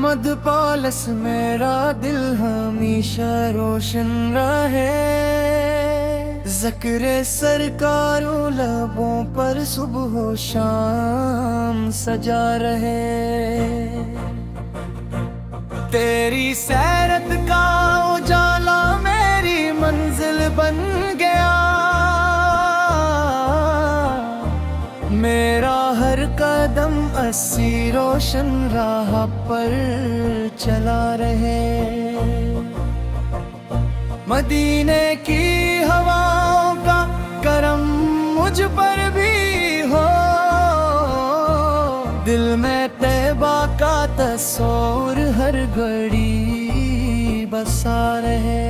अहमद पालस मेरा दिल हमेशा रोशन रहे। ज़िक्र सरकारों लबों पर सुबह हो शाम सजा रहे। तेरी सैरत का उजाला मेरी मंजिल बन गया। मेरा हर कदम अस्सी रोशन राह पर चला रहे। मदीने की हवाओं का करम मुझ पर भी हो। दिल में तैबा का तस्वीर हर घड़ी बसा रहे।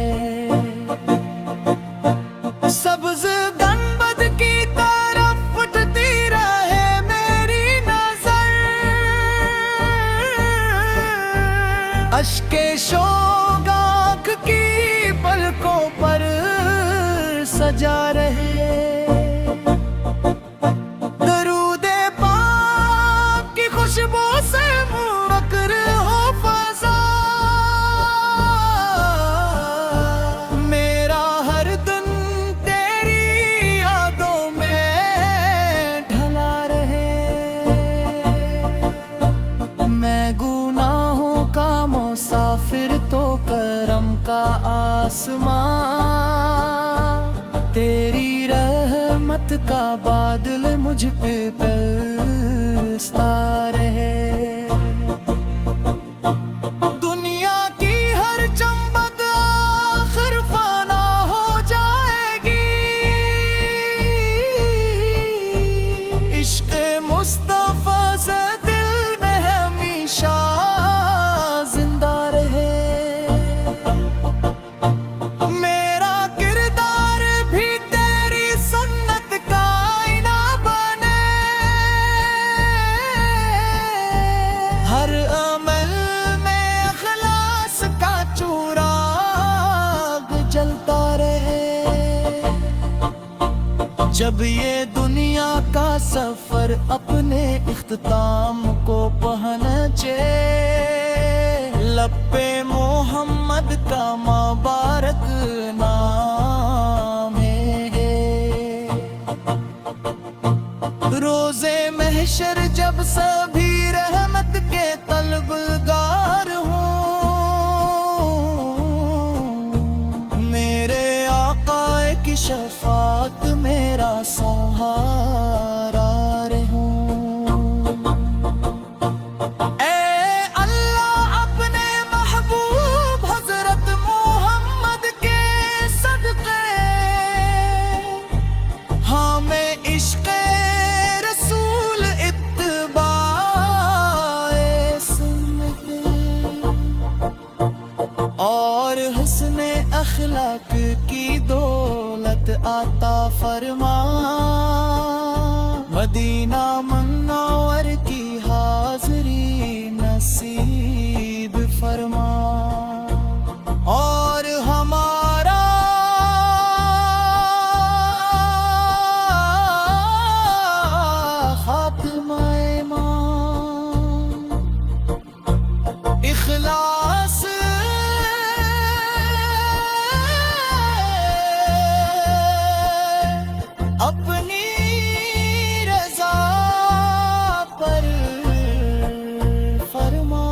सब्ज़ गंबद की तरफ उठती रहे मेरी नजर। अश्के शोक की पलकों पर सजा रहे। दरूदे पाक की खुशबू से मुनक्किर हो फज़ा। मेरा हर दिन तेरी यादों में ढला रहे। मैं गुनाहों का मुसाफिर तो करम का आसमां। तेरी रहमत का बादल मुझ पे बरसता रहे। दुनिया की हर चंबक आखिर फाना हो जाएगी। इश्क़ मुस्तफ़ा से दिल में हमेशा जिंदा रहे। मेरा किरदार भी तेरी सुन्नत का आईना बने। हर अमल में इखलास का चिराग जलता रहे। जब ये दुनिया का सफर अपने इख्तिताम को पहुंचे। लब पे मोहम्मद का मुबारक नाम है। रोज़े महशर जब सभी रहमत के तलबगार हों। मेरे आका की शफाअत मेरा सहारा रहूं। और हुस्ने अखलाक की दौलत आता फरमा। मदीना मुनव्वर की हाज़री नसीब फरमा। और हमारा खात्मा-ए इखलास अपनी रज़ा पर फरमा।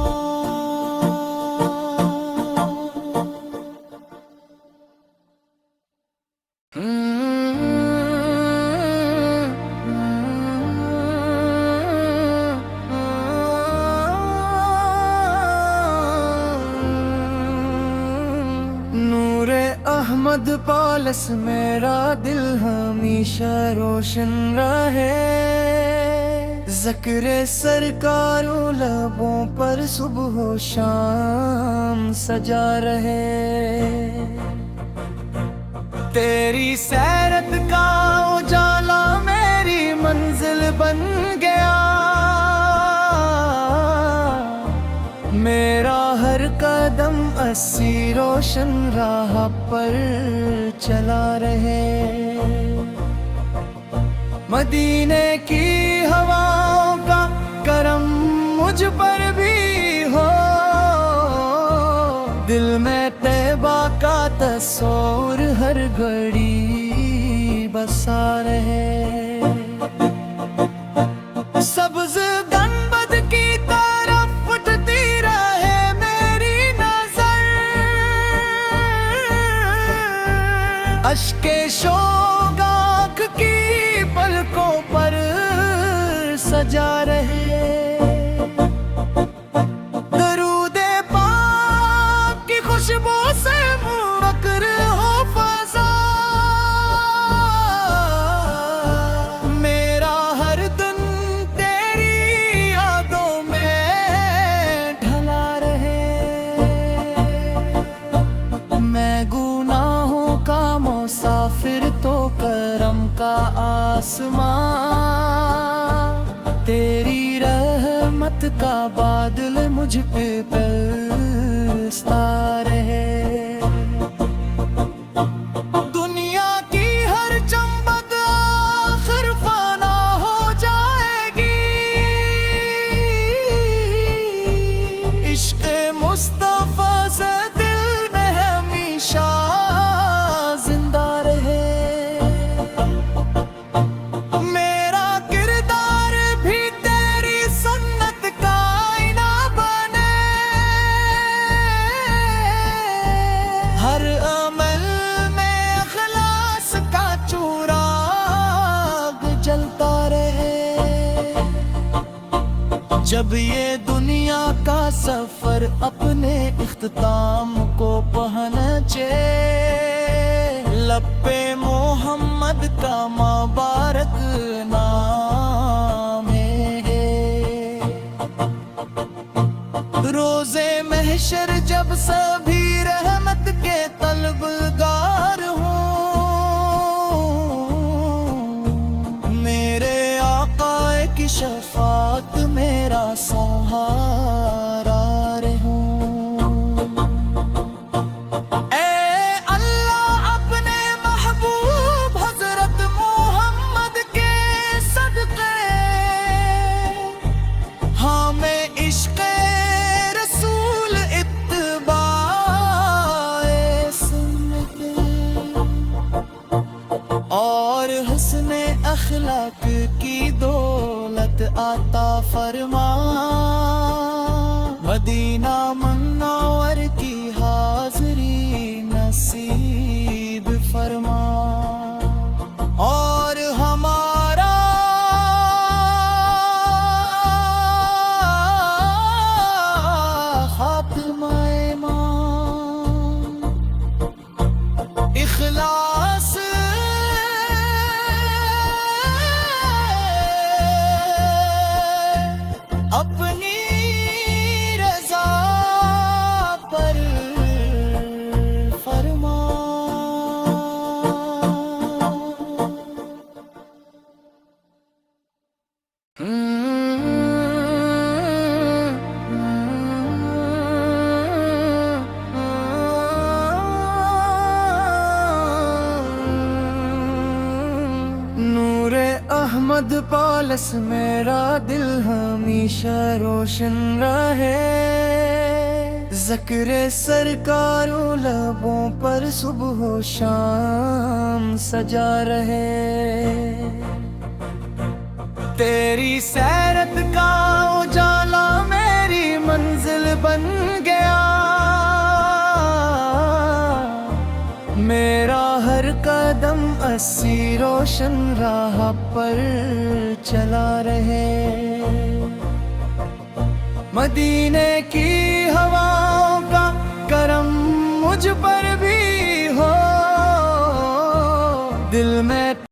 नूरे अहमद पालस मेरा दिल हमेशा रोशन रहे। ज़िक्र सरकारों लबों पर सुबह हो शाम सजा रहे। तेरी सैरत का उजाला मेरी मंजिल बन गया। मेरा हर कदम अस्सी रोशन राह पर चला रहे। मदीने की हवाओं का करम मुझ पर भी हो। दिल में तैबा का तस्वीर हर घड़ी बसा रहे। सब्ज गनबद की तरफ उठती रहे मेरी नजर, अश्के शोक की पलकों पर सजा रहे। दरूदे पाक की खुशबू से मुनक्किर हो फज़ा, मेरा हर दिन तेरी यादों में ढला रहे। मैं गुनाहों का मुसाफिर तो करम का आसमां, तेरी रहमत का बादल मुझ पे बरसता रहे। दुनिया की हर चमक आखिर फाना हो जाएगी, इश्क़ मुस्तफ़ा से दिल में हमेशा जिंदा रहे। हर अमल में अखलास का चुराग जलता रहे। जब ये दुनिया का सफर अपने इख्तिताम को पहुंचे, लब पे मोहम्मद का मुबारक नाम है। रोज़े महशर जब सभी रहमत के तलबगार हों, मेरे आका की शफाअत मेरा सहारा रहूं। ऐ अल्लाह अपने महबूब हजरत मोहम्मद के सदक़े, हमें इश्क़ और हुस्ने अखलाक की दौलत आता फरमा। मदीना मुनव्वर की हाज़री नसीब फरमा। और हमारा खात्मा-ए ईमान इखलास अपनी रज़ा पर फरमा। नूरे अहमद पालस मेरा दिल हमेशा रोशन रहे। ज़िक्र सरकारो लबों पर सुबह शाम सजा रहे। तेरी सैरत का उजाला मेरी मंजिल बन गया। मेरा हर कदम अस्सी रोशन राह पर चला रहे। मदीने की हवा